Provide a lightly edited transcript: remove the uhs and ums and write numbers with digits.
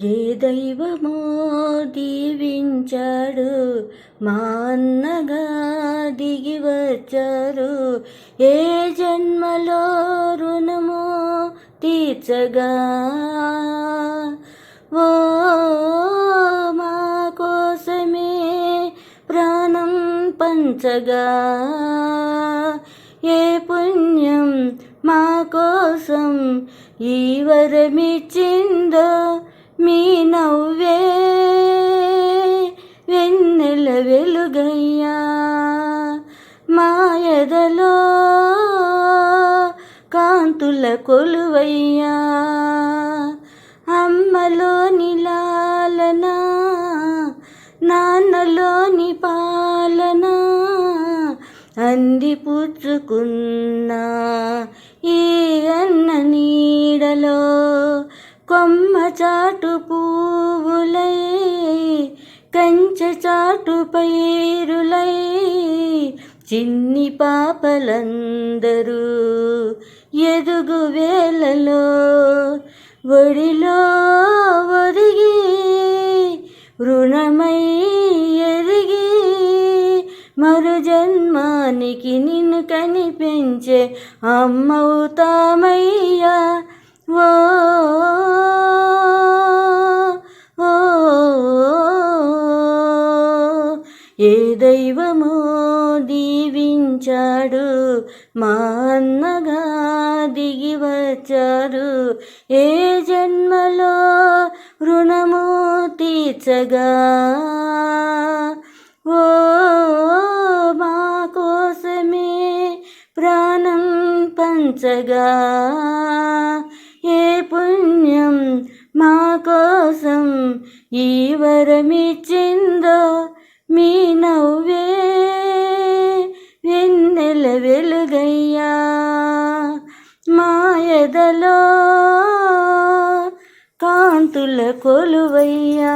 ఏ దైవమో దీవించాడు, మా అన్నగా దిగి వచ్చారు. ఏ జన్మలో రుణమో తీర్చగా, ఓ మా కోసమే ప్రాణం పంచగా. ఏ పుణ్యం మా కోసం ఈ వరమిచ్చిందో, మీ నవ్వే వెన్నెల వెలుగయ్యా. మా ఎదలో కాంతుల కొలువయ్యా. అమ్మలోని లాలన, నాన్నలోని పాలన అంది పుచ్చుకున్న ఈ అన్న నీడలో, కొమ్మ చాటు పువ్వులై కంచె చాటు పైరులై చిన్ని పాపలందరూ ఎదుగు వేళలో ఒడిలో ఒదిగి రుణమై ఎదిగి మరు జన్మానికి నిన్ను కనిపించే అమ్మవుతామయ్యా. ఓ ఏ దైవమో దీవించాడు, మా అన్నగా దిగి వచ్చారు. ఏ జన్మలో రుణము తీర్చగా, ఓ మా కోసమే ప్రాణం పంచగా. ఏ పుణ్యం మా కోసం ఈ వరమిచ్చిందో, మీ నవ్వే వెన్నెల వెలుగయ్యా. మా ఎదలో కాంతుల కొలువయ్యా.